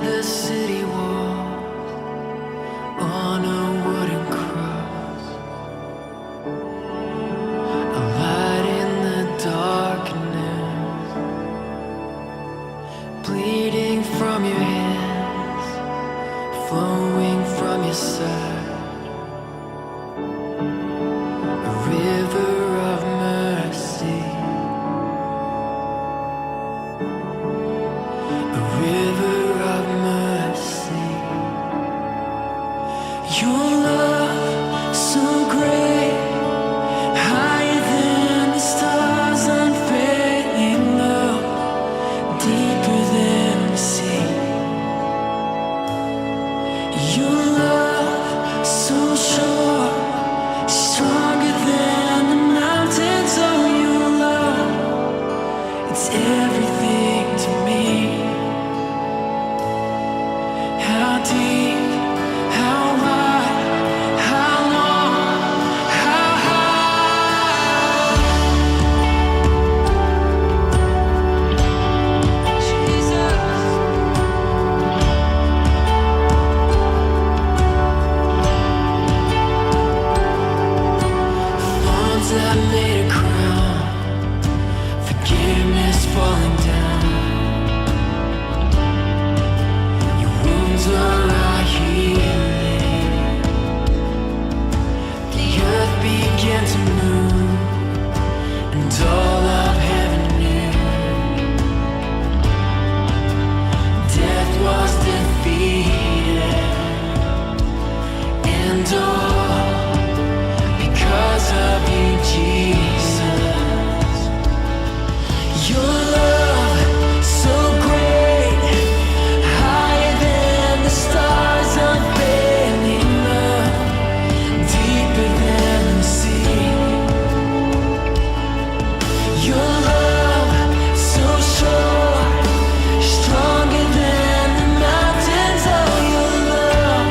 the city wall on a wooden cross, a light in the darkness, bleeding from your hands, flowing from your side, a river of mercy, a river of mercy. Your love so great, higher than the stars, unfailing love, deeper than the sea. Your love so sure, stronger than the mountains. Oh, your love, it's everything to me. How deep, how wide, how long, how high. Jesus. Thorns that made a crown, forgiveness falling down. Your wounds are our healing. The earth began to move, and all of heaven knew death was defeated, and all because of you, Jesus. Your love so great, higher than the stars, unfailing love, deeper than the sea. Your love so sure, stronger than the mountains. Oh, your love,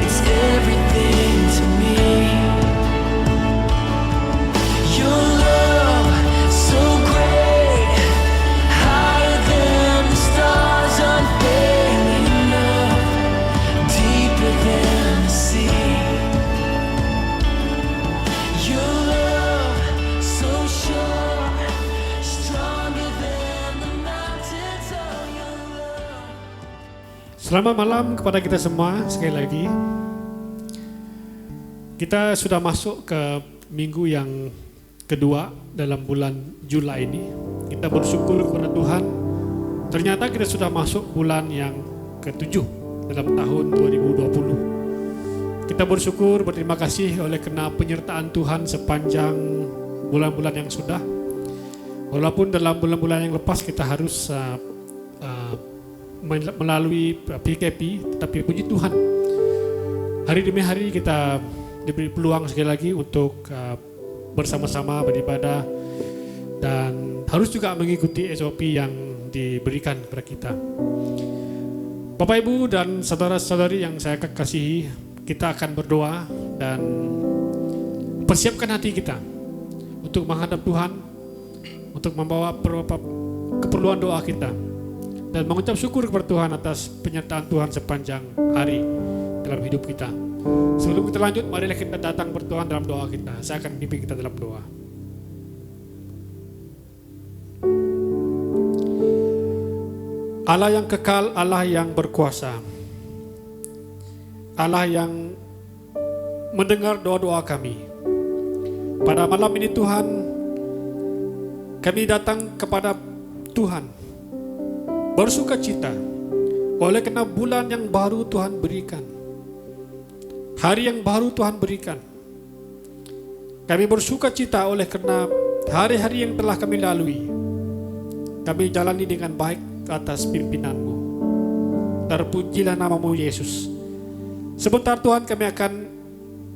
it's everything to me. Your love so great, higher than the stars, unfailing love, deeper than the sea. Your love so sure, stronger than the mountains. Oh, your love. Selamat malam kepada kita semua sekali lagi. Kita sudah masuk ke minggu yang kedua dalam bulan Julai ini. Kita bersyukur kepada Tuhan. Ternyata kita sudah masuk bulan yang ke-7 dalam tahun 2020. Kita bersyukur, berterima kasih oleh karena penyertaan Tuhan sepanjang bulan-bulan yang sudah. Walaupun dalam bulan-bulan yang lepas kita harus melalui PKP, tetapi puji Tuhan, hari demi hari kita diberi peluang sekali lagi untuk bersama-sama beribadah dan harus juga mengikuti SOP yang diberikan kepada kita. Bapak Ibu dan saudara-saudari yang saya kasihi, kita akan berdoa dan persiapkan hati kita untuk menghadap Tuhan, untuk membawa beberapa keperluan doa kita dan mengucap syukur kepada Tuhan atas penyertaan Tuhan sepanjang hari dalam hidup kita. Sebelum kita lanjut, marilah kita datang bertuhan dalam doa kita. Saya akan pimpin kita dalam doa. Allah yang kekal, Allah yang berkuasa, Allah yang mendengar doa-doa kami. Pada malam ini Tuhan, kami datang kepada Tuhan bersuka cita oleh karena bulan yang baru Tuhan berikan, hari yang baru Tuhan berikan. Kami bersuka cita oleh karena hari-hari yang telah kami lalui, kami jalani dengan baik atas pimpinanmu. Terpujilah namamu Yesus. Sebentar Tuhan kami akan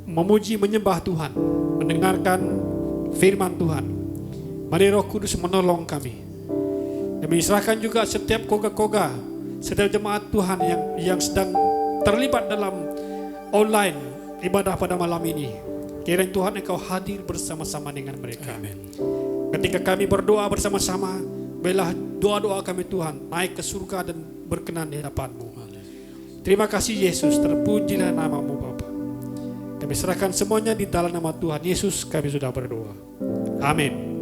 memuji menyembah Tuhan, mendengarkan firman Tuhan. Mari Roh Kudus menolong kami. Kami serahkan juga setiap koga-koga, setiap jemaat Tuhan yang sedang terlibat dalam online ibadah pada malam ini. Kiranya Tuhan Engkau hadir bersama-sama dengan mereka. Amen. Ketika kami berdoa bersama-sama, Biarlah doa-doa kami Tuhan naik ke surga dan berkenan di hadapan-Mu. Terima kasih Yesus, terpujilah nama-Mu Bapa. Kami serahkan semuanya di dalam nama Tuhan Yesus kami sudah berdoa. Amin.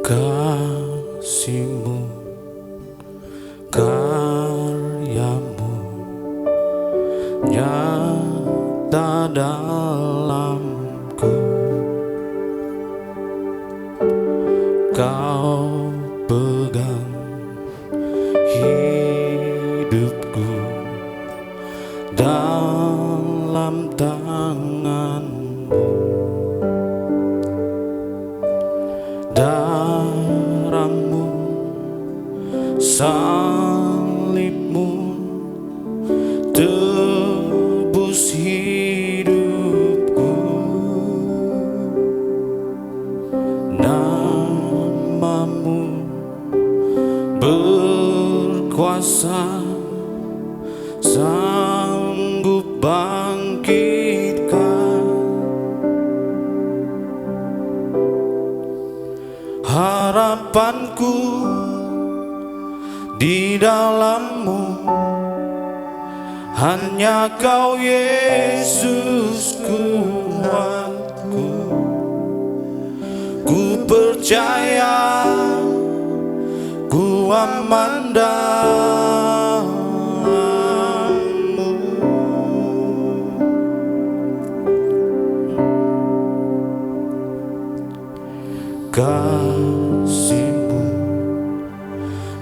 Kasih-Mu, karya-Mu nyata dalamku. Kau pegang hidupku dalam tangan-Mu. Darah-Mu, salib-Mu tebus hidupku. Nama-Mu berkuasa, sanggup bangkitkan. Harapanku di dalam-Mu, hanya Kau Yesus kuatku. Ku percaya, ku aman dalam-Mu. Kasih-Mu,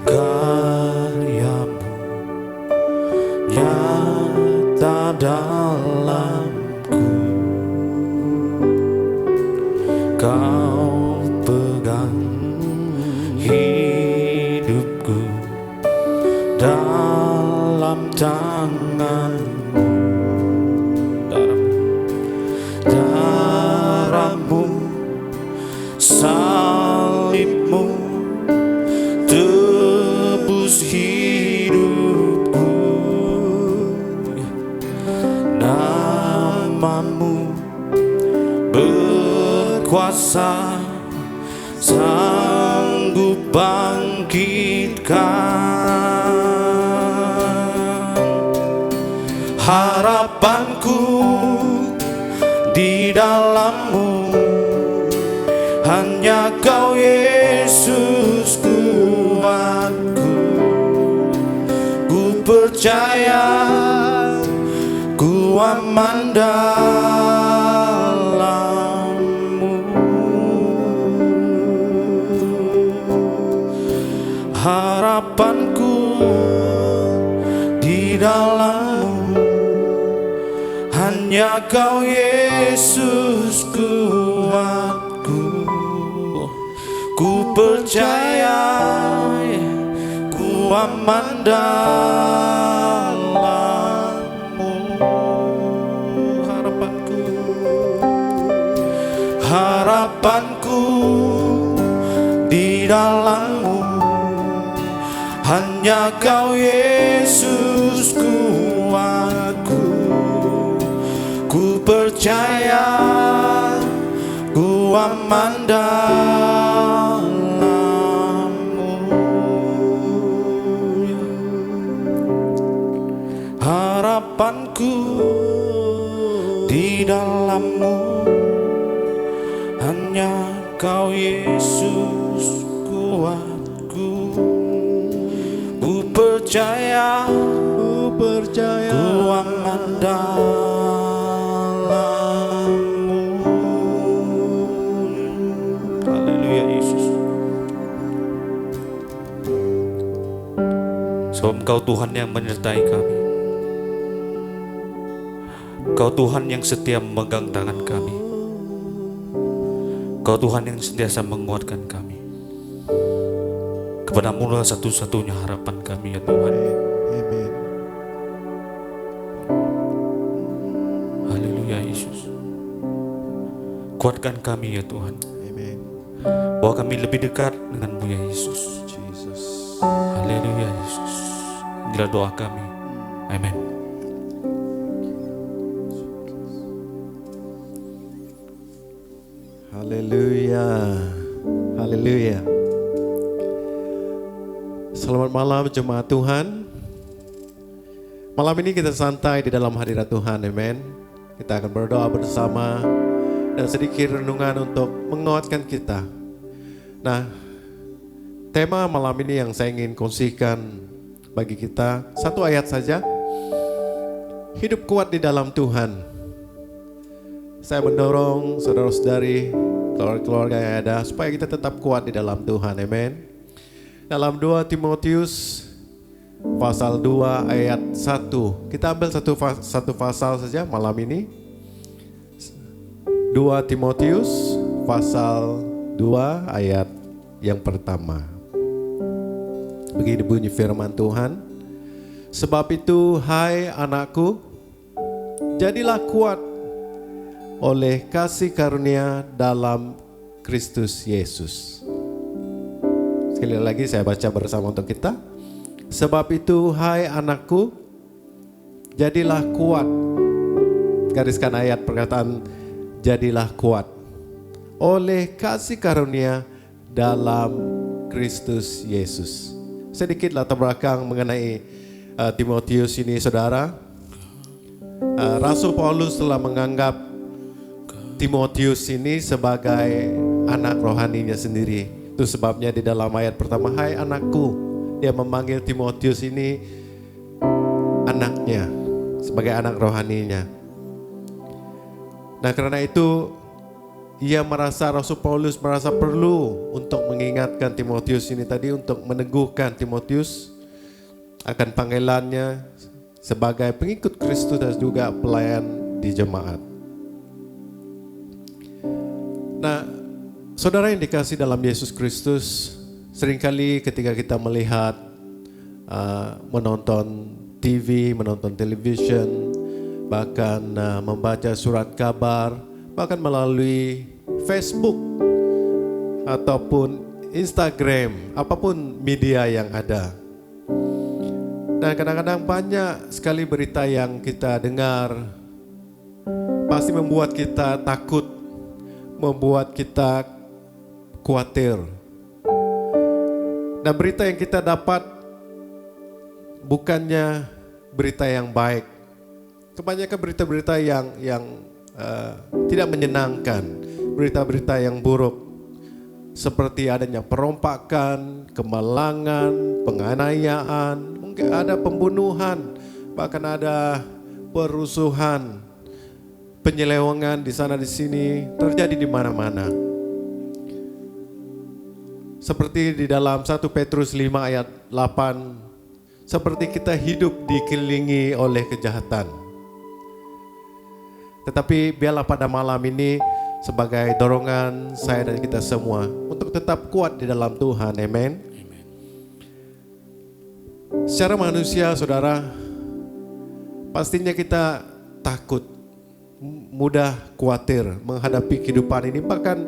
karya-Mu nyata dalamku. Kau pegang hidupku dalam tangan-Mu. Darah-Mu, salib-Mu tebus hidupku. Nama-Mu berkuasa, sanggup bangkitkan. Harapanku di dalam-Mu, hanya Kau Yesus kuatku. Ku percaya, ku aman dalam-Mu. Harapanku di dalam-Mu, hanya Kau Yesus kuatku. Ku percaya, ku aman dalam-Mu. Harapanku di dalam-Mu, hanya Kau Yesus kuatku. Ku percaya, ku aman dalam-Mu. Harapanku di dalam-Mu, hanya Kau Yesus kuatku. Ku percaya, ku aman dalam-Mu. Haleluya Yesus. Sebab Engkau Tuhan yang menyertai kami. Engkau Tuhan yang setia memegang tangan kami. Engkau Tuhan yang sentiasa menguatkan kami. Kepadamu lah satu-satunya harapan kami ya Tuhan. Amin. Haleluya Yesus. Kuatkan kami ya Tuhan. Amin. Bawa kami lebih dekat dengan-Mu ya Yesus. Jesus. Haleluya Yesus. Inilah doa kami. Amin. Haleluya. Haleluya. Selamat malam jemaat Tuhan. Malam ini kita santai di dalam hadirat Tuhan, amen. Kita akan berdoa bersama dan sedikit renungan untuk menguatkan kita. Nah, tema malam ini yang saya ingin kongsikan bagi kita, satu ayat saja. Hidup kuat di dalam Tuhan. Saya mendorong saudara-saudari, keluarga yang ada, supaya kita tetap kuat di dalam Tuhan, amen. Dalam 2 Timotius pasal 2 ayat 1. Kita ambil satu pasal saja malam ini. 2 Timotius pasal 2 ayat yang pertama. Begini bunyi firman Tuhan. Sebab itu, hai anakku, jadilah kuat oleh kasih karunia dalam Kristus Yesus. Sekali lagi saya baca bersama untuk kita. Sebab itu, hai anakku, jadilah kuat. Gariskan ayat perkataan jadilah kuat oleh kasih karunia dalam Kristus Yesus. Sedikit latar belakang mengenai Timotius ini, saudara. Rasul Paulus telah menganggap Timotius ini sebagai anak rohaninya sendiri. Itu sebabnya di dalam ayat pertama, hai anakku, dia memanggil Timotius ini anaknya, sebagai anak rohaninya. Nah, karena itu Rasul Paulus merasa perlu untuk mengingatkan Timotius ini tadi, untuk meneguhkan Timotius akan panggilannya sebagai pengikut Kristus dan juga pelayan di jemaat. Nah, saudara yang dikasihi dalam Yesus Kristus, seringkali ketika kita melihat, menonton TV, menonton television, bahkan membaca surat kabar, bahkan melalui Facebook ataupun Instagram, apapun media yang ada. Dan kadang-kadang banyak sekali berita yang kita dengar pasti membuat kita takut, membuat kita khawatir. Dan berita yang kita dapat bukannya berita yang baik. Kebanyakan berita-berita yang tidak menyenangkan, berita-berita yang buruk. Seperti adanya perompakan, kemalangan, penganiayaan, mungkin ada pembunuhan, bahkan ada perusuhan, penyelewengan di sana di sini, terjadi di mana-mana. Seperti di dalam 1 Petrus 5 ayat 8, seperti kita hidup dikelilingi oleh kejahatan. Tetapi biarlah pada malam ini sebagai dorongan saya dan kita semua untuk tetap kuat di dalam Tuhan, amen. Secara manusia, saudara, pastinya kita takut, mudah khawatir menghadapi kehidupan ini, bahkan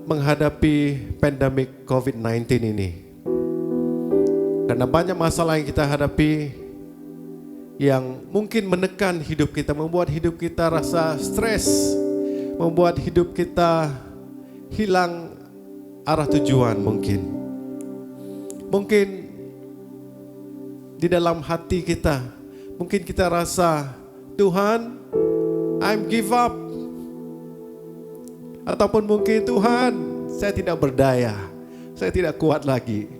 menghadapi pandemik COVID-19 ini. Karena banyak masalah yang kita hadapi yang mungkin menekan hidup kita, membuat hidup kita rasa stres, membuat hidup kita hilang arah tujuan mungkin. Mungkin di dalam hati kita, mungkin kita rasa, Tuhan, I'm give up. Ataupun mungkin, Tuhan, saya tidak berdaya, saya tidak kuat lagi.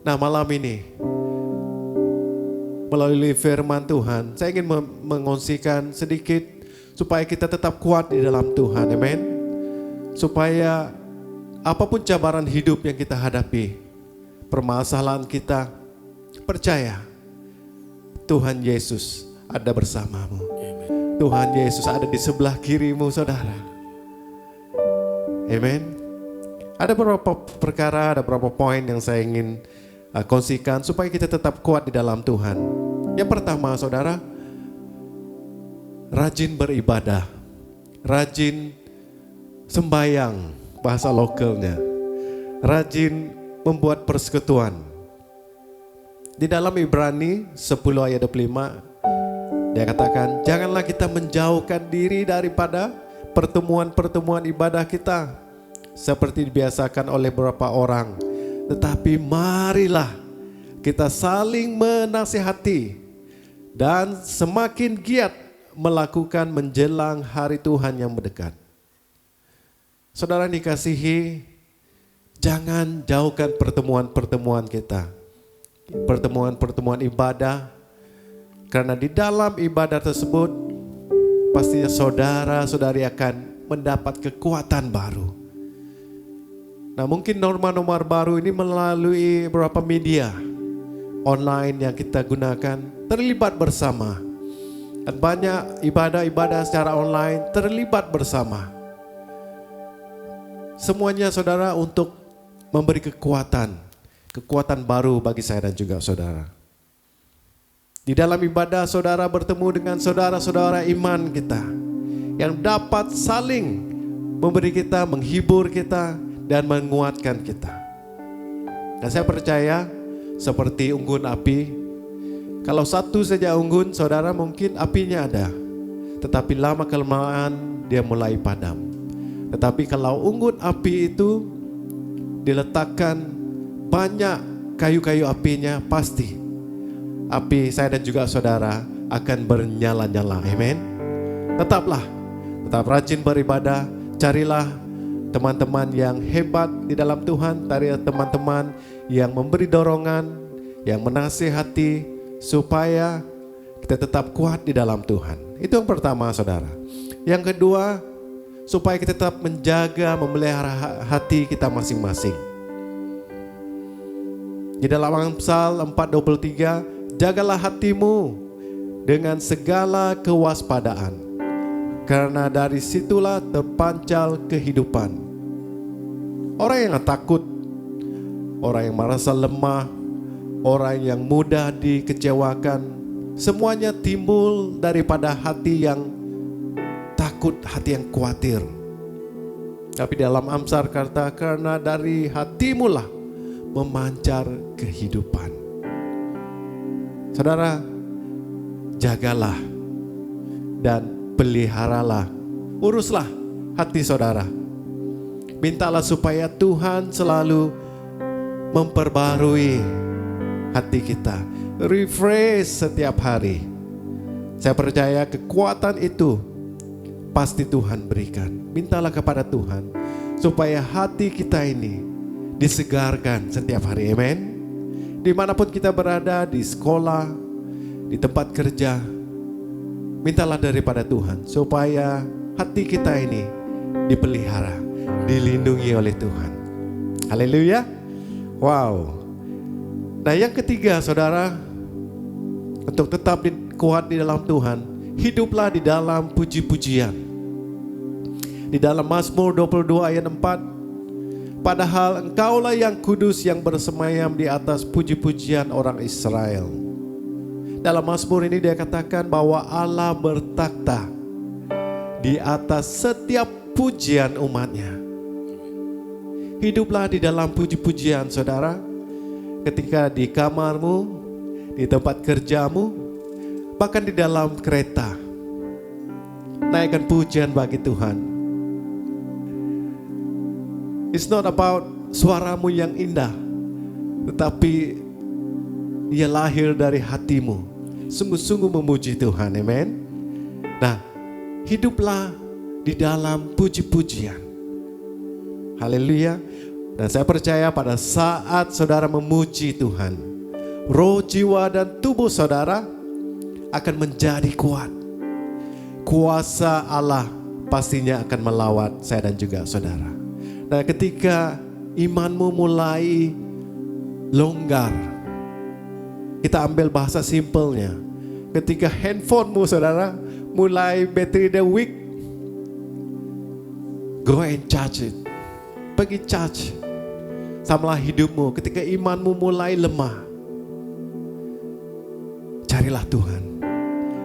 Nah, malam ini, melalui firman Tuhan, saya ingin mengongsikan sedikit supaya kita tetap kuat di dalam Tuhan, amen. Supaya apapun cabaran hidup yang kita hadapi, permasalahan kita, percaya Tuhan Yesus ada bersamamu. Tuhan Yesus ada di sebelah kirimu, saudara. Amen. Ada beberapa perkara, ada beberapa poin yang saya ingin kongsikan supaya kita tetap kuat di dalam Tuhan. Yang pertama, saudara, rajin beribadah, rajin sembahyang, bahasa lokalnya, rajin membuat persekutuan. Di dalam Ibrani 10 ayat 25, dia katakan, janganlah kita menjauhkan diri daripada pertemuan-pertemuan ibadah kita seperti dibiasakan oleh beberapa orang. Tetapi marilah kita saling menasihati dan semakin giat melakukan menjelang hari Tuhan yang mendekat. Saudara dikasihi, jangan jauhkan pertemuan-pertemuan kita, pertemuan-pertemuan ibadah, karena di dalam ibadah tersebut pastinya saudara-saudari akan mendapat kekuatan baru. Nah, mungkin norma-norma baru ini melalui beberapa media online yang kita gunakan, terlibat bersama. Dan banyak ibadah-ibadah secara online terlibat bersama. Semuanya saudara untuk memberi kekuatan baru bagi saya dan juga saudara. Di dalam ibadah saudara bertemu dengan saudara-saudara iman kita yang dapat saling memberi kita, menghibur kita, dan menguatkan kita. Dan saya percaya seperti unggun api, kalau satu saja unggun, saudara mungkin apinya ada, tetapi lama-kelamaan dia mulai padam. Tetapi kalau unggun api itu diletakkan banyak kayu-kayu apinya, pasti api saya dan juga saudara akan bernyala-nyala. Amin. Tetap rajin beribadah. Carilah teman-teman yang hebat di dalam Tuhan. Carilah teman-teman yang memberi dorongan, yang menasihati, supaya kita tetap kuat di dalam Tuhan. Itu yang pertama saudara. Yang kedua, supaya kita tetap menjaga, memelihara hati kita masing-masing. Di dalam Amsal 4:23, jagalah hatimu dengan segala kewaspadaan, karena dari situlah terpancar kehidupan. Orang yang takut, orang yang merasa lemah, orang yang mudah dikecewakan, semuanya timbul daripada hati yang takut, hati yang khawatir. Tapi dalam Amsal kata, karena dari hatimu lah memancar kehidupan. Saudara, jagalah dan peliharalah, uruslah hati saudara. Mintalah supaya Tuhan selalu memperbarui hati kita, refresh setiap hari. Saya percaya kekuatan itu pasti Tuhan berikan. Mintalah kepada Tuhan supaya hati kita ini disegarkan setiap hari. Amin. Dimanapun kita berada, di sekolah, di tempat kerja, mintalah daripada Tuhan supaya hati kita ini dipelihara, dilindungi oleh Tuhan. Haleluya. Wow. Nah, yang ketiga saudara, untuk tetap kuat di dalam Tuhan, hiduplah di dalam puji-pujian. Di dalam Mazmur 22 ayat 4, padahal engkaulah yang kudus yang bersemayam di atas puji-pujian orang Israel. Dalam Mazmur ini dia katakan bahwa Allah bertakhta di atas setiap pujian umatnya. Hiduplah di dalam puji-pujian saudara, ketika di kamarmu, di tempat kerjamu, bahkan di dalam kereta. Naikkan pujian bagi Tuhan. It's not about suaramu yang indah, tetapi ia lahir dari hatimu, sungguh-sungguh memuji Tuhan. Amen. Nah, hiduplah di dalam puji-pujian. Haleluya. Dan saya percaya pada saat saudara memuji Tuhan, roh, jiwa, dan tubuh saudara akan menjadi kuat. Kuasa Allah pastinya akan melawat saya dan juga saudara. Nah, ketika imanmu mulai longgar, kita ambil bahasa simpelnya, ketika handphonemu saudara mulai battery the weak, go and charge it. Pergi charge. Samalah hidupmu, ketika imanmu mulai lemah, carilah Tuhan.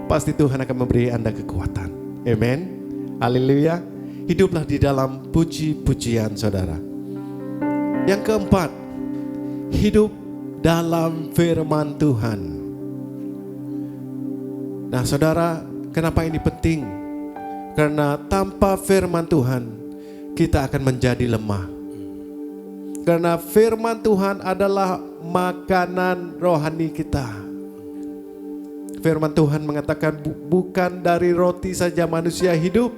Pasti Tuhan akan memberi Anda kekuatan. Amen. Haleluya. Hiduplah di dalam puji-pujian saudara. Yang keempat, hidup dalam firman Tuhan. Nah saudara, kenapa ini penting? Karena tanpa firman Tuhan, kita akan menjadi lemah. Karena firman Tuhan adalah makanan rohani kita. Firman Tuhan mengatakan bukan dari roti saja manusia hidup,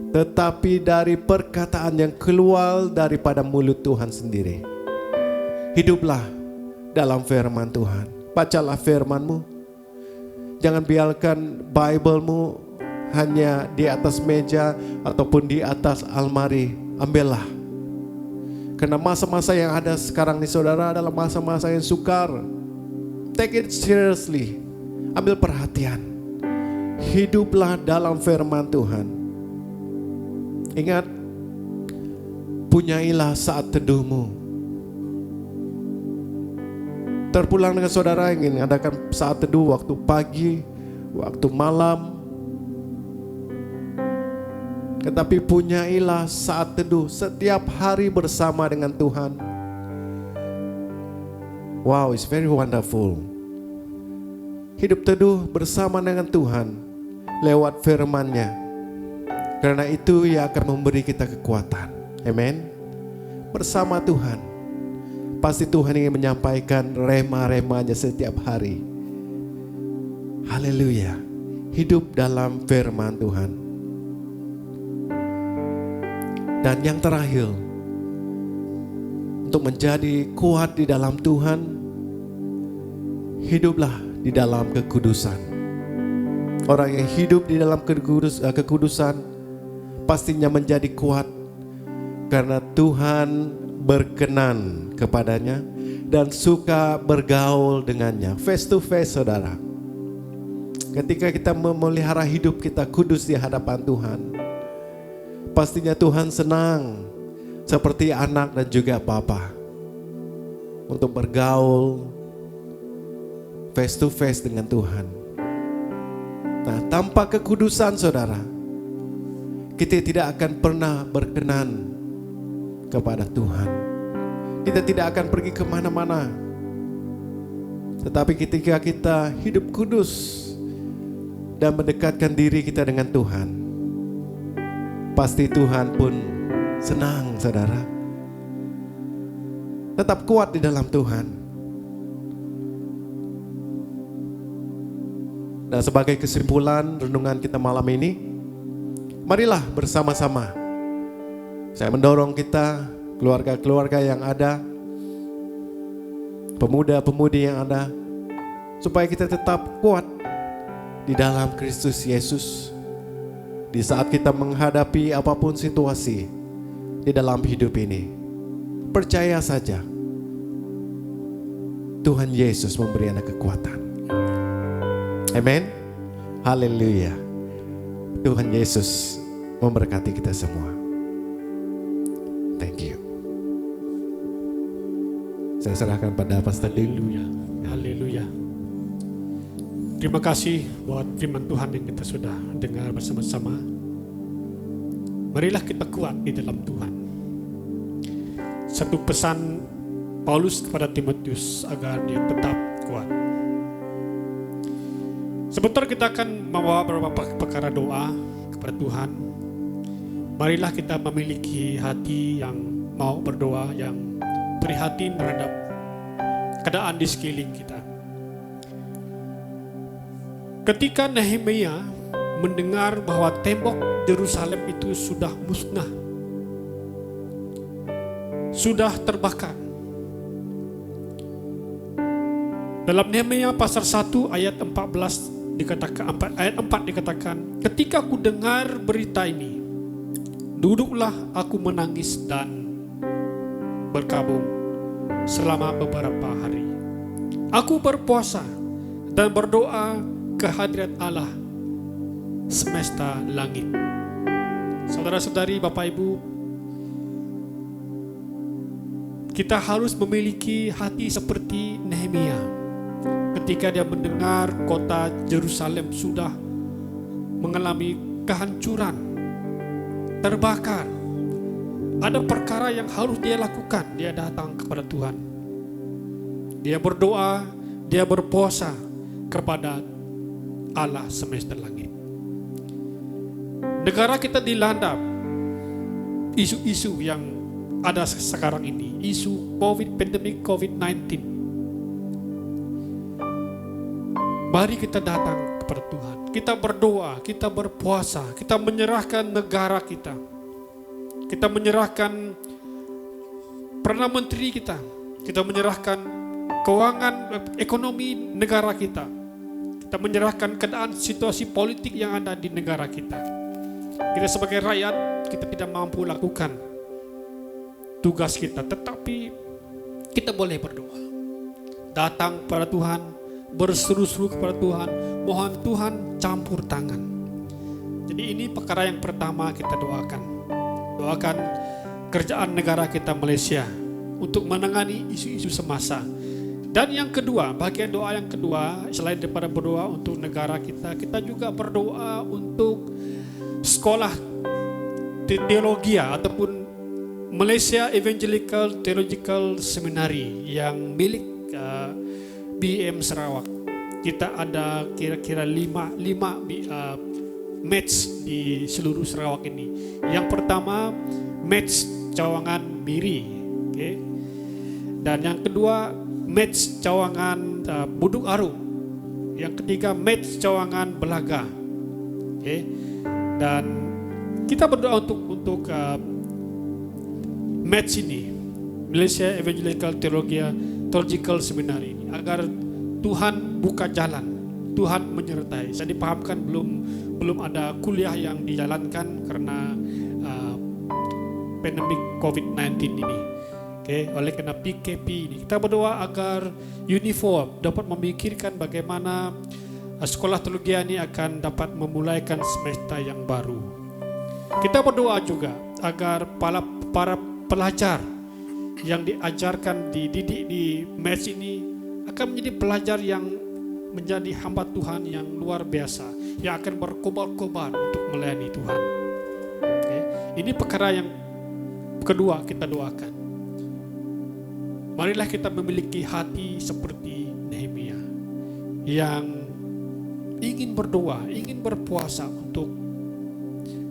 tetapi dari perkataan yang keluar daripada mulut Tuhan sendiri. Hiduplah dalam firman Tuhan. Bacalah firman-Mu. Jangan biarkan Bible-Mu hanya di atas meja ataupun di atas almari. Ambillah. Karena masa-masa yang ada sekarang nih saudara adalah masa-masa yang sukar. Take it seriously. Ambil perhatian. Hiduplah dalam firman Tuhan. Ingat, punyailah saat teduhmu. Terpulang dengan saudara ingin adakan saat teduh waktu pagi, waktu malam. Tetapi punyailah saat teduh setiap hari bersama dengan Tuhan. Wow, it's very wonderful. Hidup teduh bersama dengan Tuhan lewat firman-Nya. Karena itu ia akan memberi kita kekuatan. Amen. Bersama Tuhan. Pasti Tuhan ingin menyampaikan rema-remanya setiap hari. Haleluya. Hidup dalam firman Tuhan. Dan yang terakhir, untuk menjadi kuat di dalam Tuhan, hiduplah di dalam kekudusan. Orang yang hidup di dalam kekudusan pastinya menjadi kuat karena Tuhan berkenan kepadanya dan suka bergaul dengannya. Face to face saudara. Ketika kita memelihara hidup kita kudus di hadapan Tuhan, pastinya Tuhan senang seperti anak dan juga bapa untuk bergaul face to face dengan Tuhan. Nah, tanpa kekudusan saudara, kita tidak akan pernah berkenan kepada Tuhan. Kita tidak akan pergi kemana-mana. Tetapi ketika kita hidup kudus dan mendekatkan diri kita dengan Tuhan, pasti Tuhan pun senang saudara. Tetap kuat di dalam Tuhan. Dan sebagai kesimpulan renungan kita malam ini, marilah bersama-sama saya mendorong kita, keluarga-keluarga yang ada, pemuda-pemudi yang ada, supaya kita tetap kuat di dalam Kristus Yesus. Di saat kita menghadapi apapun situasi di dalam hidup ini, percaya saja Tuhan Yesus memberi Anda kekuatan. Amen. Haleluya. Tuhan Yesus memberkati kita semua. Thank you. Saya serahkan pada Pastor Dim. Haleluya. Haleluya. Terima kasih buat firman Tuhan yang kita sudah dengar bersama-sama. Marilah kita kuat di dalam Tuhan. Satu pesan Paulus kepada Timotius agar dia tetap kuat. Sebentar kita akan membawa beberapa perkara doa kepada Tuhan. Marilah kita memiliki hati yang mau berdoa, yang prihatin terhadap keadaan di sekeliling kita. Ketika Nehemia mendengar bahwa tembok Yerusalem itu sudah musnah, sudah terbakar. Dalam Nehemia pasal 1 ayat 14 dikatakan, ayat 4 dikatakan, ketika aku dengar berita ini, duduklah aku menangis dan berkabung selama beberapa hari. Aku berpuasa dan berdoa ke hadirat Allah semesta langit. Saudara-saudari, Bapak Ibu, kita harus memiliki hati seperti Nehemia. Ketika dia mendengar kota Yerusalem sudah mengalami kehancuran, terbakar, ada perkara yang harus dia lakukan. Dia datang kepada Tuhan. Dia berdoa, dia berpuasa kepada Allah semesta langit. Negara kita dilanda isu-isu yang ada sekarang ini, isu pandemi COVID-19. Mari kita datang kepada Tuhan. Kita berdoa, kita berpuasa, kita menyerahkan negara kita. Kita menyerahkan Perdana Menteri kita. Kita menyerahkan keuangan ekonomi negara kita. Kita menyerahkan keadaan situasi politik yang ada di negara kita. Kita sebagai rakyat, kita tidak mampu lakukan tugas kita, tetapi kita boleh berdoa. Datang kepada Tuhan, berseru-seru kepada Tuhan, mohon Tuhan campur tangan. Jadi ini perkara yang pertama kita doakan. Doakan kerjaan negara kita Malaysia untuk menangani isu-isu semasa. Dan yang kedua, bagian doa yang kedua, selain daripada berdoa untuk negara kita, kita juga berdoa untuk sekolah teologi ataupun Malaysia Evangelical Theological Seminary yang milik BEM Sarawak. Kita ada kira-kira 5 match di seluruh Sarawak ini. Yang pertama match Cawangan Miri, okay. Dan yang kedua match Cawangan Buduk Aru. Yang ketiga match Cawangan Belaga, okay. Dan kita berdoa untuk match ini, Malaysia Evangelical Theological Seminary ini, agar Tuhan buka jalan, Tuhan menyertai. Saya dipahamkan belum ada kuliah yang dijalankan karena pandemik COVID-19 ini. Okay, oleh karena PKP ini, kita berdoa agar Unifor dapat memikirkan bagaimana sekolah teologi ini akan dapat memulaikan semester yang baru. Kita berdoa juga agar para pelajar yang diajarkan, dididik di match ini akan menjadi pelajar yang menjadi hamba Tuhan yang luar biasa, yang akan berkobar-kobar untuk melayani Tuhan. Okay. Ini perkara yang kedua kita doakan. Marilah kita memiliki hati seperti Nehemia yang ingin berdoa, ingin berpuasa untuk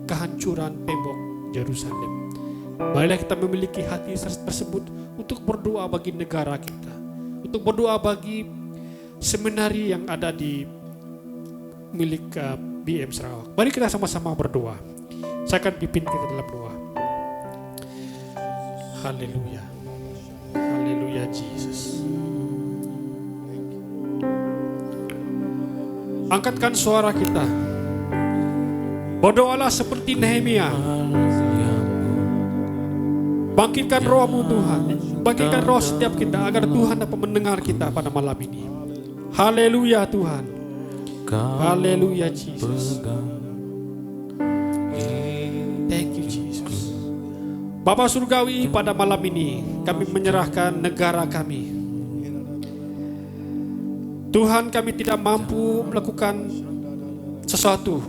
kehancuran tembok Yerusalem. Marilah kita memiliki hati tersebut untuk berdoa bagi negara kita, untuk berdoa bagi seminari yang ada di milik BEM Sarawak. Mari kita sama-sama berdoa. Saya akan pimpin kita dalam doa. Haleluya. Haleluya Jesus. Angkatkan suara kita. Berdoalah seperti Nehemia. Bangkitkan rohmu Tuhan. Bangkitkan roh setiap kita agar Tuhan dapat mendengar kita pada malam ini. Haleluya Tuhan. Haleluya Jesus. Thank you Jesus. Bapa Surgawi, pada malam ini kami menyerahkan negara kami. Tuhan, kami tidak mampu melakukan sesuatu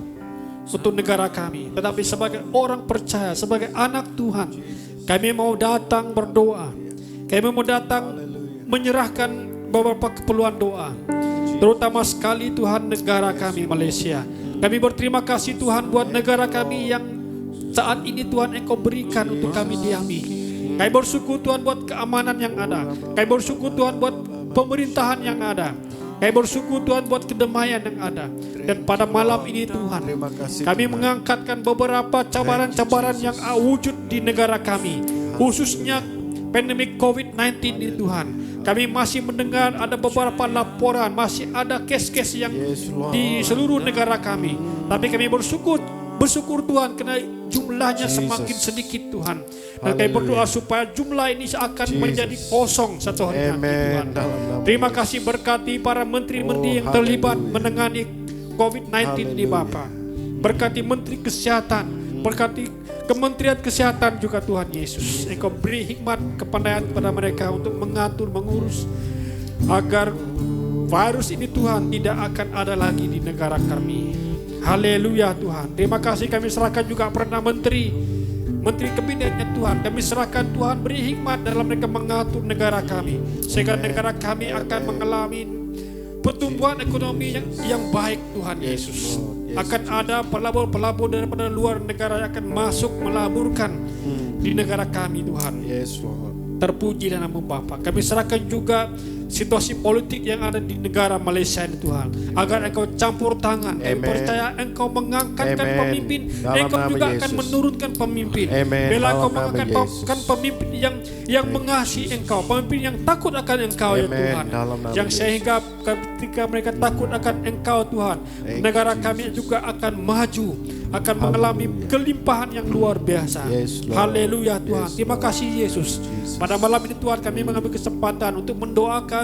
untuk negara kami, tetapi sebagai orang percaya, sebagai anak Tuhan, kami mau datang berdoa. Kami mau datang menyerahkan beberapa keperluan doa, terutama sekali Tuhan negara kami Malaysia. Kami berterima kasih Tuhan buat negara kami yang saat ini Tuhan Engkau berikan untuk kami diami. Kami bersyukur Tuhan buat keamanan yang ada. Kami bersyukur Tuhan buat pemerintahan yang ada. Kami bersyukur Tuhan buat kedamaian yang ada. Dan pada malam ini Tuhan, kami mengangkatkan beberapa cabaran-cabaran yang wujud di negara kami, khususnya pandemik COVID-19 ini Tuhan. Kami masih mendengar ada beberapa laporan, masih ada kes-kes yang di seluruh negara kami. Tapi kami bersyukur Tuhan karena jumlahnya semakin sedikit Tuhan. Dan kami berdoa supaya jumlah ini akan menjadi kosong satu hari nanti Tuhan. Terima kasih, berkati para menteri-menteri yang terlibat menangani COVID-19 ini Bapa. Berkati Menteri Kesehatan, berkati Kementerian Kesehatan juga Tuhan Yesus. Engkau beri hikmat kepandaian kepada mereka untuk mengatur, mengurus agar virus ini Tuhan tidak akan ada lagi di negara kami. Haleluya Tuhan. Terima kasih, kami serahkan juga Perdana Menteri kabinetnya Tuhan. Kami serahkan Tuhan, beri hikmat dalam mereka mengatur negara kami, sehingga negara kami akan mengalami pertumbuhan ekonomi yang baik Tuhan Yesus. akan ada pelabur-pelabur daripada luar negara yang akan masuk melaburkan di negara kami Tuhan. Yes, Lord. Terpujilah nama Bapa. Kami serahkan juga situasi politik yang ada di negara Malaysia ini Tuhan, agar Engkau campur tangan. Kami Amen. percaya Engkau mengangkatkan Amen. pemimpin, Dalam Engkau nama juga Yesus. akan menurunkan pemimpin. Amen. Bila Engkau Dalam nama mengangkatkan Yesus. pemimpin yang mengasihi Engkau, pemimpin yang takut akan Engkau ya Amen. Tuhan, Dalam nama yang Yesus. sehingga ketika mereka takut akan Engkau Tuhan, Thank negara you, kami Jesus. juga akan maju, akan mengalami kelimpahan yang luar biasa. Yes, Lord. Haleluya Tuhan. Yes, Terima Lord. kasih Yesus. Jesus. Pada malam ini Tuhan, kami mengambil kesempatan untuk mendoakan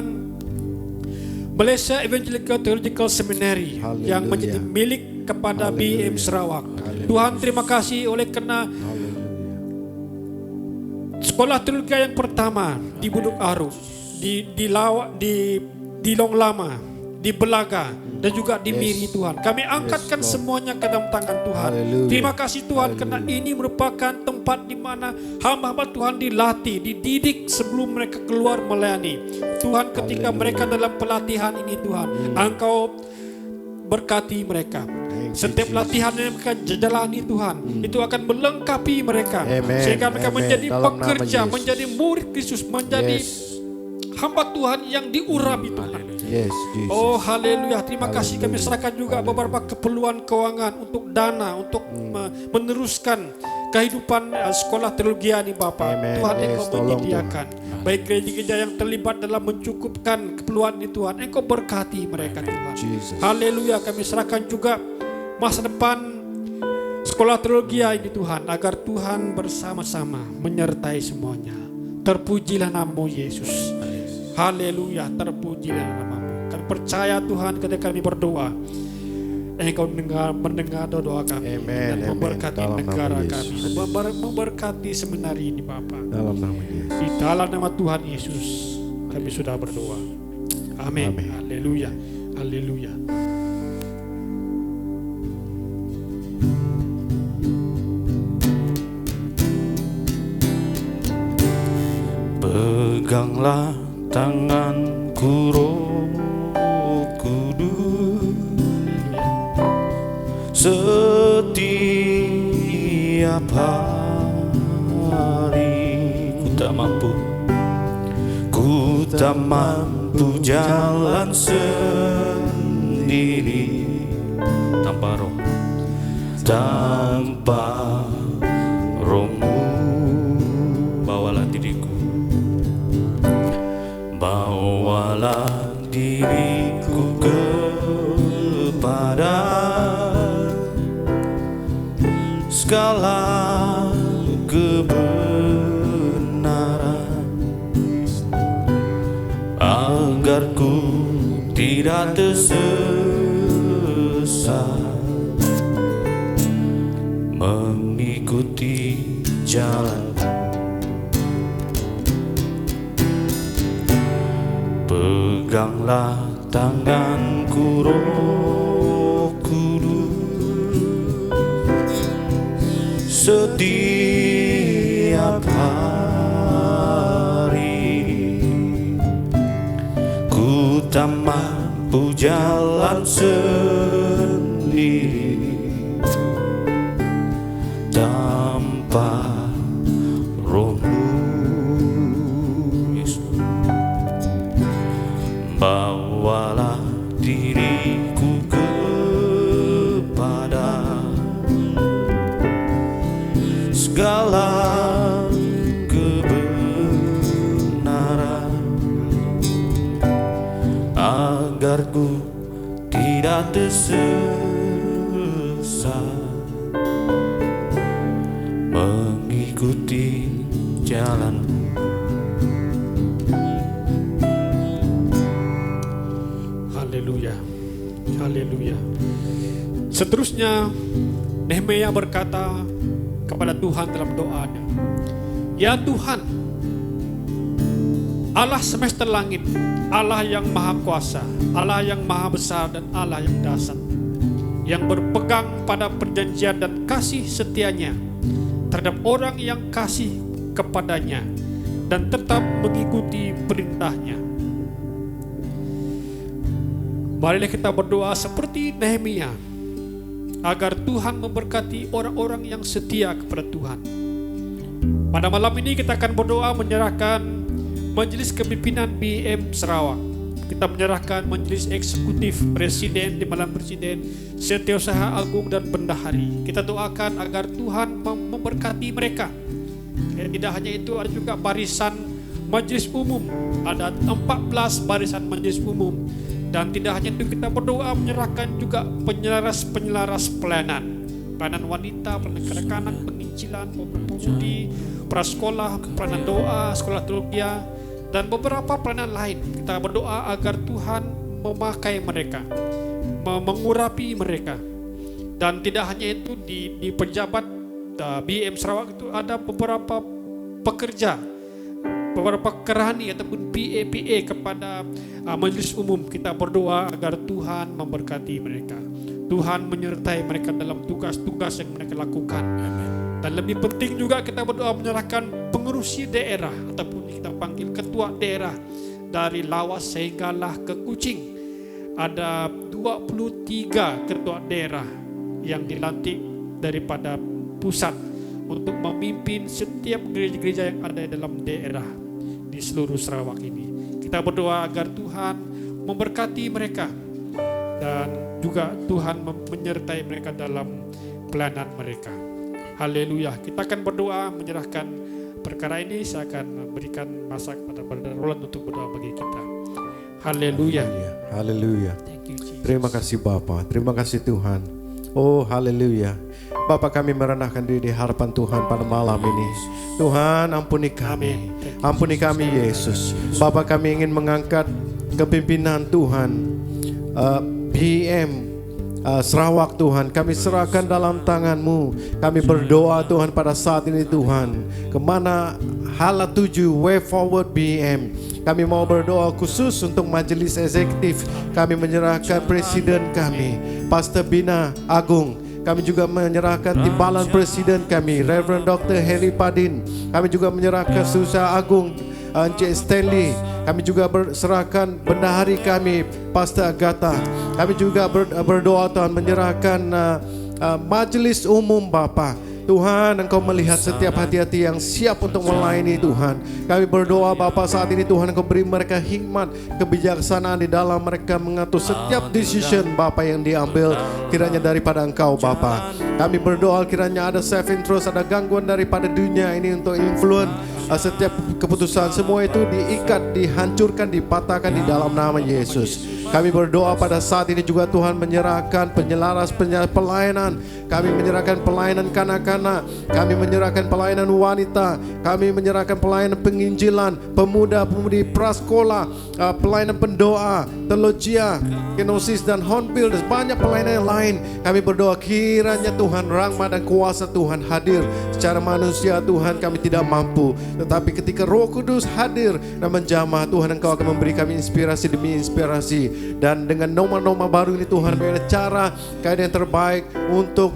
Malaysia Evangelical Theological Seminary Haleluya. yang menjadi milik kepada Haleluya. BM Sarawak. Haleluya. Tuhan, terima kasih oleh karena sekolah teologi yang pertama di Buduk Aru, di Long Lama, di Belaga, dan juga di Miri Tuhan. Kami angkatkan Lord. semuanya ke dalam tangan Tuhan. Haleluya. Terima kasih Tuhan Haleluya. karena ini merupakan tempat di mana hamba-hamba Tuhan dilatih, dididik sebelum mereka keluar melayani. Tuhan, ketika Haleluya. mereka dalam pelatihan ini Tuhan, Engkau berkati mereka. Thank you, Setiap Jesus. latihan yang mereka jalani Tuhan, itu akan melengkapi mereka. Amen. Sehingga mereka Amen. menjadi Dalam nama pekerja, Yesus. menjadi murid Kristus, menjadi Yes. hamba Tuhan yang diurapi Tuhan. Yes, Jesus. Oh haleluya, terima kasih. Kami Haleluya. serahkan juga beberapa keperluan keuangan untuk dana, untuk meneruskan kehidupan sekolah teologi ini Bapa. Amen. Tuhan, Yes, Engkau tolong, menyediakan. Baik gereja-gereja yang terlibat dalam mencukupkan keperluan ini Tuhan, Engkau berkati mereka Tuhan. Jesus. Haleluya, kami serahkan juga masa depan sekolah teologi ini Tuhan, agar Tuhan bersama-sama menyertai semuanya. Terpujilah nama Yesus. Haleluya, terpujilah namamu. Kami percaya Tuhan ketika kami berdoa, Engkau mendengar doa kami. Amen, Dan amen. memberkati Dalam nama negara Yesus. kami, memberkati seminari ini Bapa. Dalam nama Yesus. Di dalam nama Tuhan Yesus kami sudah berdoa. Amin. Amin. Haleluya. Haleluya. Peganglah tanganku Roh Kudus, setiap hari ku tak mampu jalan sendiri tanpa roh, tanpa rohmu. Bawalah diriku, bawalah diriku kepada segala kebenaran, agar ku tidak tersesat mengikuti jalan. Peganglah tanganku Roh Kudus, setiap hari ku tak mampu jalan sendiri tanpa rohmu. Bawalah diriku kepada segala kebenaran, agar ku tidak tersesat mengikuti jalan. Haleluya. Haleluya. Seterusnya Nehemia berkata kepada Tuhan dalam doanya, "Ya Tuhan, Allah semesta langit, Allah yang maha kuasa, Allah yang maha besar dan Allah yang dahsyat, yang berpegang pada perjanjian dan kasih setianya terhadap orang yang kasih kepadanya dan tetap mengikuti perintahnya." Marilah kita berdoa seperti Nehemia. agar Tuhan memberkati orang-orang yang setia kepada Tuhan. Pada malam ini kita akan berdoa menyerahkan Majelis Kepimpinan BM Sarawak. Kita menyerahkan Majelis Eksekutif Presiden, Timbalan Presiden, Setiausaha Agung dan Bendahari. Kita doakan agar Tuhan memberkati mereka. Dan tidak hanya itu, ada juga barisan Majelis Umum. Ada 14 barisan Majelis Umum. Dan tidak hanya itu, kita berdoa menyerahkan juga penyelaras pelayanan. Pelayanan wanita, pelayanan kanak-kanak, penginjilan, pemudi, prasekolah, pelayanan doa, sekolah teologi, dan beberapa pelayanan lain. Kita berdoa agar Tuhan memakai mereka, mengurapi mereka. Dan tidak hanya itu, di pejabat BM Sarawak itu ada beberapa pekerja, beberapa kerani ataupun PA kepada Majelis Umum. Kita berdoa agar Tuhan memberkati mereka, Tuhan menyertai mereka dalam tugas-tugas yang mereka lakukan. Dan lebih penting juga kita berdoa menyerahkan pengurusi daerah ataupun kita panggil ketua daerah dari Lawas sehinggalah ke Kuching. Ada 23 ketua daerah yang dilantik daripada pusat untuk memimpin setiap gereja-gereja yang ada dalam daerah di seluruh Sarawak ini. Kita berdoa agar Tuhan memberkati mereka dan juga Tuhan menyertai mereka dalam pelayanan mereka. Haleluya. Kita akan berdoa menyerahkan perkara ini. Saya akan berikan masa kepada Brother Roland untuk berdoa bagi kita. Haleluya. Haleluya. Thank you, Jesus. Terima kasih Bapa, terima kasih Tuhan. Oh haleluya. Bapa, kami merendahkan diri di hadapan Tuhan pada malam ini. Tuhan, ampuni kami. Ampuni kami Yesus. Bapa, kami ingin mengangkat kepimpinan Tuhan BM Sarawak Tuhan, kami serahkan dalam tangan-Mu. Kami berdoa Tuhan pada saat ini Tuhan, kemana Hala 7 Way Forward BM, kami mau berdoa khusus untuk majelis eksekutif. Kami menyerahkan presiden kami, Pastor Bina Agung. Kami juga menyerahkan timbalan presiden kami, Reverend Dr. Henry Padin. Kami juga menyerahkan Susah Agung Encik Stanley. Kami juga serahkan bendahari kami, Pastor Agatha. Kami juga berdoa Tuhan menyerahkan majelis umum Bapa. Tuhan, Engkau melihat setiap hati-hati yang siap untuk melayani Tuhan. Kami berdoa Bapa saat ini Tuhan, Engkau beri mereka hikmat, kebijaksanaan di dalam mereka mengatur setiap decision Bapa yang diambil kiranya daripada Engkau Bapa. Kami berdoa kiranya ada self-interest, ada gangguan daripada dunia ini untuk influence setiap keputusan. Semua itu diikat, dihancurkan, dipatahkan di dalam nama Yesus. Kami berdoa pada saat ini juga Tuhan menyerahkan penyelaras pelayanan. Kami menyerahkan pelayanan kanak-kanak. Kami menyerahkan pelayanan wanita. Kami menyerahkan pelayanan penginjilan, pemuda-pemudi prasekolah, pelayanan pendoa, teologia, kenosis dan hornbill, dan banyak pelayanan yang lain. Kami berdoa kiranya Tuhan rahmat dan kuasa Tuhan hadir. Secara manusia Tuhan kami tidak mampu, tetapi ketika Roh Kudus hadir dan menjamah Tuhan, Engkau akan memberi kami inspirasi demi inspirasi. Dan dengan norma-norma baru ini Tuhan, bagaimana cara keadaan yang terbaik untuk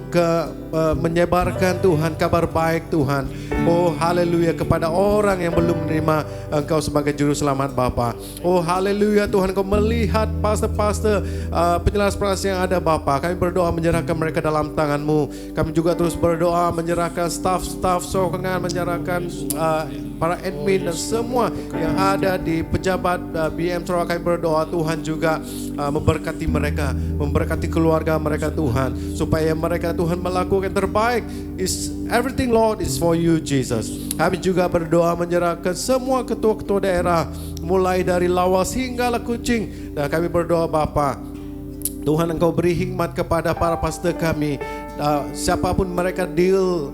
menyebarkan Tuhan kabar baik Tuhan. Oh haleluya, kepada orang yang belum menerima Engkau sebagai juru selamat Bapa. Oh haleluya Tuhan, Engkau melihat pastor-pastor penjelas-penjelas yang ada Bapa. Kami berdoa menyerahkan mereka dalam tangan-Mu. Kami juga terus berdoa menyerahkan staf-staf sokongan, menyerahkan para admin dan semua yang ada di pejabat BM Sarawak. Kami berdoa Tuhan juga memberkati mereka, memberkati keluarga mereka Tuhan, supaya mereka Tuhan melakukan terbaik. Is everything Lord is for you Jesus. Kami juga berdoa menyerahkan semua ketua-ketua daerah mulai dari Lawas hingga Kuching. Dan kami berdoa Bapa, Tuhan Engkau beri hikmat kepada para pastor kami. Siapapun mereka deal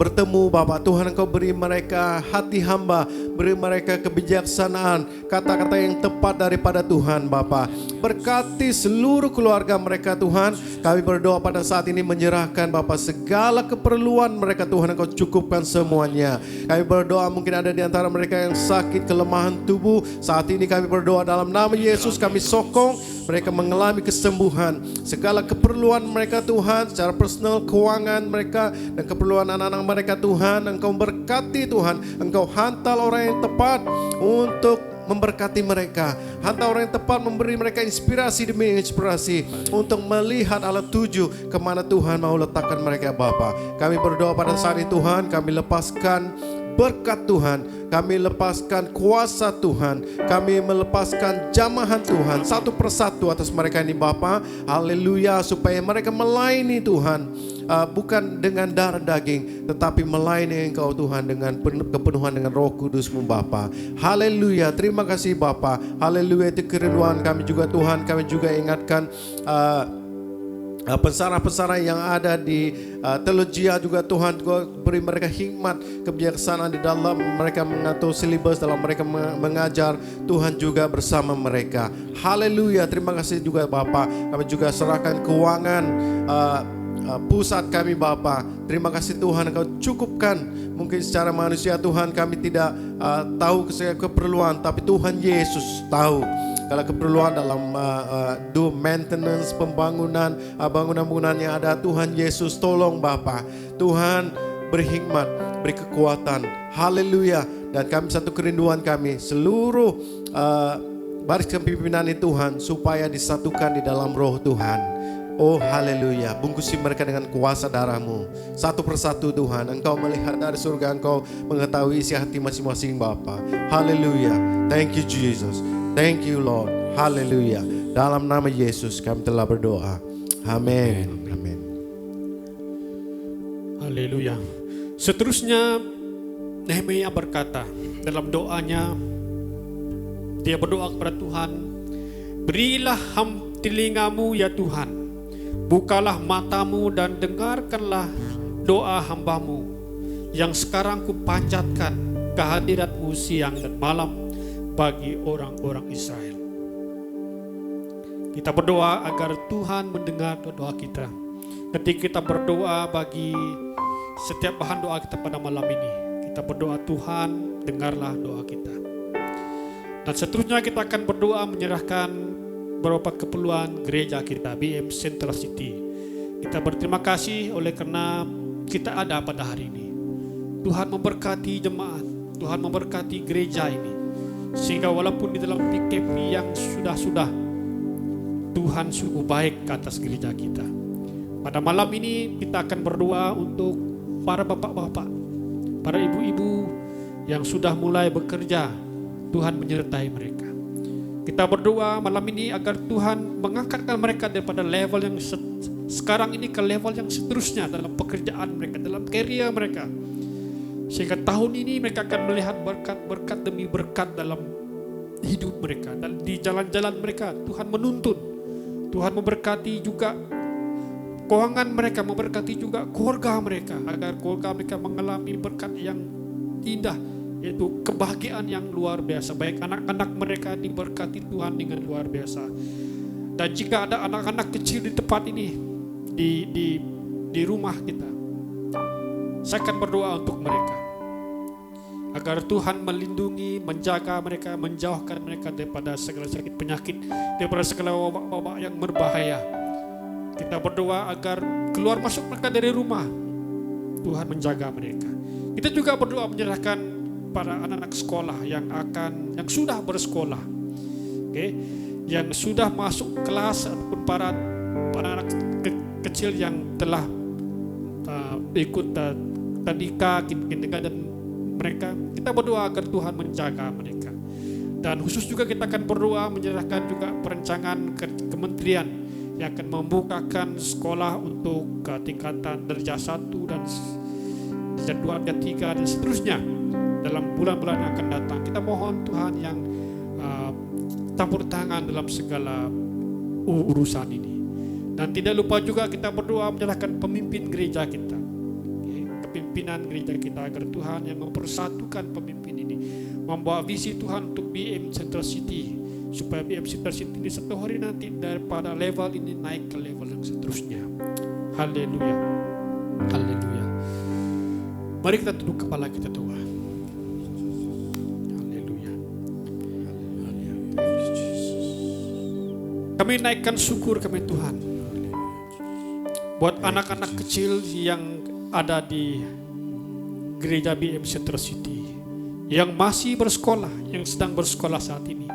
bertemu Bapa, Tuhan Engkau beri mereka hati hamba, beri mereka kebijaksanaan, kata-kata yang tepat daripada Tuhan Bapa. Berkati seluruh keluarga mereka Tuhan. Kami berdoa pada saat ini menyerahkan Bapa segala keperluan mereka Tuhan, Engkau cukupkan semuanya. Kami berdoa mungkin ada di antara mereka yang sakit, kelemahan tubuh. Saat ini kami berdoa dalam nama Yesus, kami sokong mereka mengalami kesembuhan. Segala keperluan mereka Tuhan, secara personal, keuangan mereka dan keperluan anak-anak mereka Tuhan, Engkau berkati Tuhan. Engkau hantar orang yang tepat untuk memberkati mereka. Hantar orang yang tepat memberi mereka inspirasi demi inspirasi untuk melihat Allah tuju kemana Tuhan mau letakkan mereka Bapa. Kami berdoa pada saat ini Tuhan, kami lepaskan berkat Tuhan, kami lepaskan kuasa Tuhan, kami melepaskan jamahan Tuhan satu persatu atas mereka ini Bapa. Haleluya, supaya mereka melayani Tuhan, bukan dengan darah daging, tetapi melayani Engkau Tuhan dengan kepenuhan dengan Roh Kudus-Mu Bapa. Haleluya, terima kasih Bapa. Haleluya, itu kerinduan kami juga Tuhan. Kami juga ingatkan pesara-pesara yang ada di teologia juga Tuhan, beri mereka hikmat, kebijaksanaan di dalam mereka mengatur silibus, dalam mereka mengajar. Tuhan juga bersama mereka. Haleluya, terima kasih juga Bapa. Kami juga serahkan keuangan pusat kami Bapa. Terima kasih Tuhan, Engkau cukupkan. Mungkin secara manusia Tuhan kami tidak tahu keperluan, tapi Tuhan Yesus tahu. Kalau keperluan dalam do maintenance, pembangunan, bangunan-bangunan yang ada, Tuhan Yesus tolong Bapa. Tuhan berhikmat, beri kekuatan. Haleluya. Dan kami satu kerinduan kami, seluruh baris kepemimpinan ini Tuhan, supaya disatukan di dalam roh Tuhan. Oh haleluya, bungkusi mereka dengan kuasa darah-Mu. Satu persatu Tuhan, Engkau melihat dari surga, Engkau mengetahui isi hati masing-masing Bapa. Haleluya, thank you Jesus, thank you Lord. Haleluya, dalam nama Yesus kami telah berdoa. Amin. Amin. Haleluya. Seterusnya Nehemia berkata dalam doanya, dia berdoa kepada Tuhan, berilah telingamu ya Tuhan, bukalah matamu dan dengarkanlah doa hambamu yang sekarang kupanjatkan kehadirat-Mu siang dan malam bagi orang-orang Israel. Kita berdoa agar Tuhan mendengar doa kita. Ketika kita berdoa bagi setiap bahan doa kita pada malam ini, kita berdoa Tuhan dengarlah doa kita. Dan seterusnya kita akan berdoa menyerahkan beberapa keperluan gereja kita, BM Central City. Kita berterima kasih oleh karena kita ada pada hari ini. Tuhan memberkati jemaat, Tuhan memberkati gereja ini, sehingga walaupun di dalam PKP yang sudah Tuhan sungguh baik ke atas gereja kita. Pada malam ini kita akan berdoa untuk para bapak-bapak, para ibu-ibu yang sudah mulai bekerja. Tuhan menyertai mereka. Kita berdoa malam ini agar Tuhan mengangkatkan mereka daripada level yang sekarang ini ke level yang seterusnya dalam pekerjaan mereka, dalam career mereka. Sehingga tahun ini mereka akan melihat berkat demi berkat dalam hidup mereka. Dan di jalan-jalan mereka Tuhan menuntun. Tuhan memberkati juga keuangan mereka, memberkati juga keluarga mereka. Agar keluarga mereka mengalami berkat yang indah, yaitu kebahagiaan yang luar biasa. Baik anak-anak mereka diberkati Tuhan dengan luar biasa. Dan jika ada anak-anak kecil di tempat ini, di rumah kita, saya akan berdoa untuk mereka agar Tuhan melindungi, menjaga mereka, menjauhkan mereka daripada segala sakit penyakit, daripada segala wabak-wabak yang berbahaya. Kita berdoa agar keluar masuk mereka dari rumah, Tuhan menjaga mereka. Kita juga berdoa menyerahkan para anak-anak sekolah yang sudah bersekolah, yang sudah masuk kelas, ataupun para anak kecil yang telah ikut tadika, kindergarten mereka. Kita berdoa agar Tuhan menjaga mereka. Dan khusus juga kita akan berdoa menyerahkan juga perencanaan kementerian yang akan membukakan sekolah untuk tingkatan darjah 1 dan darjah 2, darjah 3 dan seterusnya dalam bulan-bulan yang akan datang. Kita mohon Tuhan yang campur tangan dalam segala urusan ini. Dan tidak lupa juga kita berdoa menyerahkan pemimpin gereja kita, kepimpinan gereja kita, agar Tuhan yang mempersatukan pemimpin ini, membawa visi Tuhan untuk BM Central City, supaya BM Central City di satu hari nanti daripada level ini naik ke level yang seterusnya. Haleluya, haleluya. Mari kita tunduk kepala kita doa. Haleluya. Kami naikkan syukur kami Tuhan buat anak-anak kecil yang ada di gereja BM Central City, yang masih bersekolah, yang sedang bersekolah saat ini.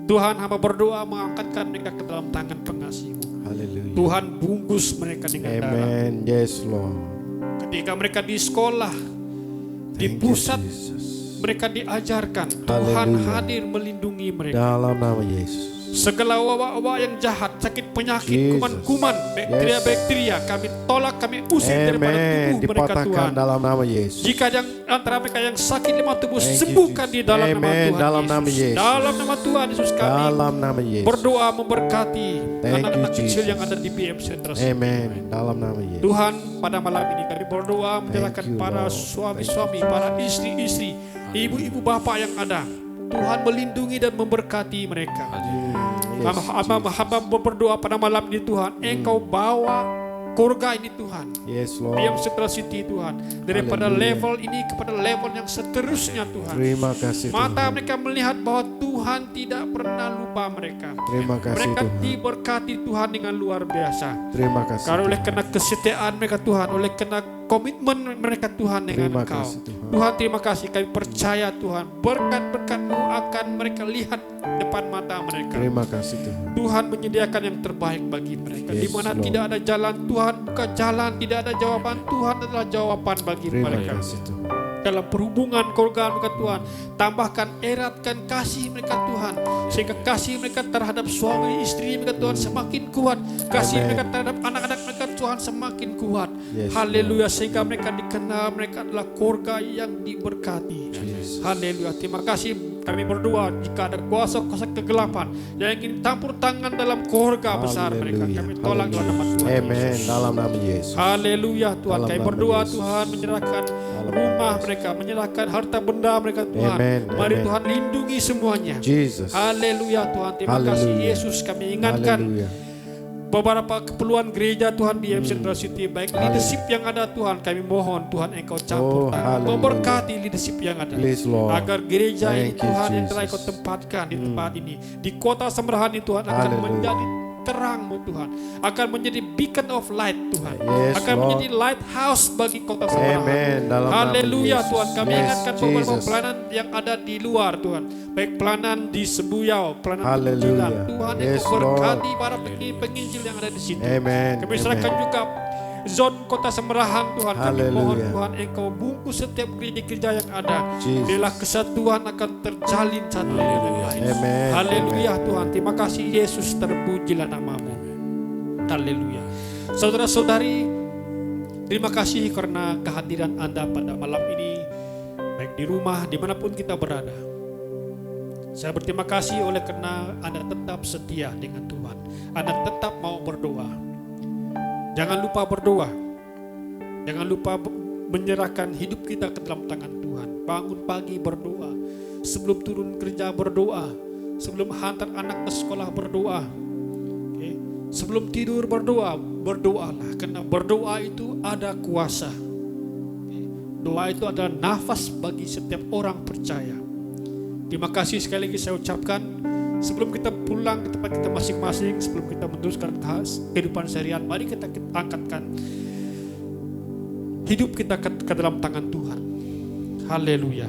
Tuhan, hamba berdoa mengangkatkan mereka ke dalam tangan pengasih-Mu. Haleluya. Tuhan, bungkus mereka dengan darah. Amen. Yes, Lord. Ketika mereka di sekolah, di Thank you, pusat Jesus. mereka diajarkan, Tuhan Haleluya. hadir melindungi mereka. Dalam nama Yesus. Segala wabak-wabak yang jahat, sakit penyakit, Jesus. kuman-kuman, bakteria-bakteria, kami tolak, kami usir daripada Amen. tubuh mereka, Dipatahkan Tuhan. dalam nama Yesus. Jika yang antara mereka yang sakit lemah tubuh, Thank you, sembuhkan Jesus. di dalam nama Amen. Tuhan Dalam nama Yesus. Yesus. Dalam nama Tuhan Yesus kami Dalam nama Yesus. berdoa memberkati Thank anak-anak you, kecil Jesus. yang ada di PM Center. Amen. Dalam nama Yesus. Tuhan, pada malam ini kami berdoa menyerahkan you, para Lord. suami-suami, para istri-istri, ibu-ibu bapak yang ada. Tuhan melindungi dan memberkati mereka. Hamba berdoa pada malam ini Tuhan, Engkau bawa keluarga ini Tuhan, Yes, Lord. PM Central City Tuhan, daripada Haleluya. level ini kepada level yang seterusnya Tuhan. Terima kasih Mata Tuhan. mereka melihat bahwa Tuhan tidak pernah lupa mereka. Terima kasih Mereka Tuhan. diberkati Tuhan dengan luar biasa. Terima kasih Karena oleh Tuhan. karena kesetiaan mereka Tuhan, oleh karena komitmen mereka Tuhan dengan Terima Engkau. kasih, Tuhan. Tuhan, terima kasih, kami percaya Tuhan, berkat-berkat-Mu akan mereka lihat depan mata mereka. Terima kasih Tuhan. Tuhan menyediakan yang terbaik bagi mereka. Yes, Di mana Lord. tidak ada jalan, Tuhan buka jalan, tidak ada jawaban, Tuhan adalah jawaban bagi Terima mereka. kasih Tuhan. Dalam perhubungan keluarga mereka Tuhan, tambahkan, eratkan kasih mereka Tuhan, sehingga kasih mereka terhadap suami istri mereka Tuhan semakin kuat, kasih Amen. mereka terhadap anak-anak mereka Tuhan semakin kuat. Yes, Haleluya, sehingga mereka dikenal mereka adalah keluarga yang diberkati. Haleluya, terima kasih. Kami berdoa jika ada kuasa-kuasa kegelapan yang ingin campur tangan dalam keluarga besar mereka, Haleluya. kami tolak dalam nama Tuhan Amen. Yesus. Dalam nama Yesus. Haleluya Tuhan, Dalam kami nama berdoa Yesus. Tuhan menyerahkan Dalam rumah nama mereka, menyerahkan harta benda mereka Tuhan. Amen, Mari amen. Tuhan lindungi semuanya. Jesus. Haleluya Tuhan, terima kasih Haleluya. Yesus. Kami ingatkan Haleluya. beberapa keperluan gereja Tuhan di Central City, baik leadership yang ada Tuhan, kami mohon Tuhan Engkau campur Oh, tangan, haleluya. memberkati leadership yang ada, Please, Lord. agar gereja ini Thank you, Tuhan yang Jesus. telah Engkau tempatkan di tempat ini, di kota Semerahan ini Tuhan, akan Haleluya. menjadi terang-Mu Tuhan, akan menjadi beacon of light Tuhan, Yes, akan Lord. menjadi lighthouse bagi kota Semerahan. Amen. Dalam nama Haleluya Yesus. Tuhan, kami Yes, ingatkan beberapa Jesus. pelayanan yang ada di luar Tuhan, baik pelayanan di Sebuyau, pelayanan Haleluya. penginjilan. Tuhan Yes, Engkau berkati para penginjil yang ada di situ. Amen. Kami serahkan Amen. juga zon kota Semerahan Tuhan. Kami Haleluya. mohon Tuhan Engkau bungkus setiap gereja yang ada. Jesus. Biarlah kesatuan akan terjalin satu dengan yang lain. Amen. Haleluya Tuhan. Terima kasih Yesus, terpujilah nama-Mu. Haleluya. Saudara-saudari, terima kasih karena kehadiran Anda pada malam ini, baik di rumah, dimanapun kita berada. Saya berterima kasih oleh karena Anda tetap setia dengan Tuhan. Anda tetap mau berdoa. Jangan lupa berdoa. Jangan lupa menyerahkan hidup kita ke dalam tangan Tuhan. Bangun pagi berdoa. Sebelum turun kerja berdoa. Sebelum hantar anak ke sekolah berdoa. Oke. Sebelum tidur berdoa. Berdoalah. Karena berdoa itu ada kuasa. Oke. Doa itu adalah nafas bagi setiap orang percaya. Terima kasih sekali lagi saya ucapkan. Sebelum kita pulang ke tempat kita masing-masing, sebelum kita meneruskan kehidupan seharian, mari kita angkatkan hidup kita ke dalam tangan Tuhan. Haleluya.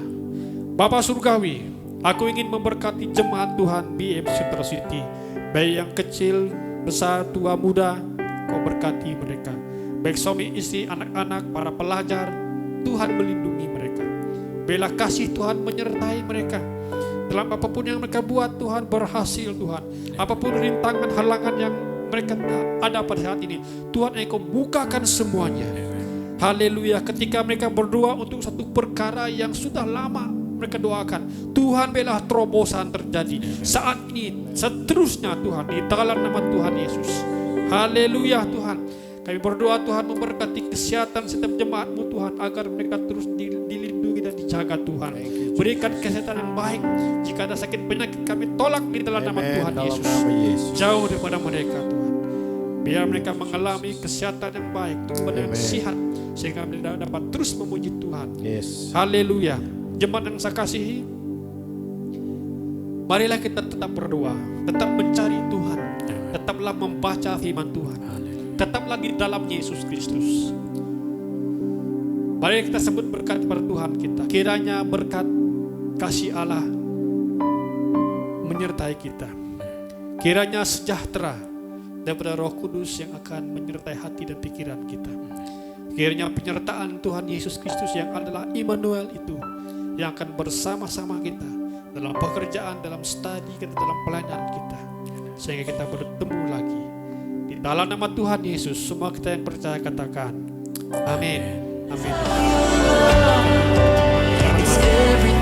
Bapa Surgawi, aku ingin memberkati jemaat Tuhan BM Central City, baik yang kecil, besar, tua, muda. Kau berkati mereka, baik suami istri, anak-anak, para pelajar. Tuhan melindungi mereka. Bela kasih Tuhan menyertai mereka. Dalam apapun yang mereka buat, Tuhan berhasil Tuhan. Apapun rintangan, halangan yang mereka ada pada saat ini, Tuhan Engkau bukakan semuanya. Haleluya. Ketika mereka berdoa untuk satu perkara yang sudah lama mereka doakan, Tuhan bela terobosan terjadi. Saat ini, seterusnya Tuhan, di dalam nama Tuhan Yesus. Haleluya Tuhan. Kami berdoa Tuhan memberkati kesehatan setiap jemaat-Mu Tuhan, agar mereka terus dilindungi dan dijaga Tuhan. Berikan kesehatan yang baik. Jika ada sakit penyakit, kami tolak di dalam nama Amen. Tuhan Dalam Yesus. nama Yesus. Jauh daripada mereka Tuhan. Biar mereka mengalami kesehatan yang baik, tubuh yang Amen. sehat, sehingga mereka dapat terus memuji Tuhan. Yes. Haleluya. Jemaat yang saya kasihi, marilah kita tetap berdoa, tetap mencari Tuhan, tetaplah membaca firman Tuhan, tetaplah di dalam Yesus Kristus. Mari kita sebut berkat kepada Tuhan kita. Kiranya berkat kasih Allah menyertai kita. Kiranya sejahtera daripada Roh Kudus yang akan menyertai hati dan pikiran kita. Kiranya penyertaan Tuhan Yesus Kristus yang adalah Immanuel itu yang akan bersama-sama kita dalam pekerjaan, dalam studi kita, dalam pelayanan kita, sehingga kita bertemu lagi. Di dalam nama Tuhan Yesus, semua kita yang percaya katakan amin. Amin. It's everything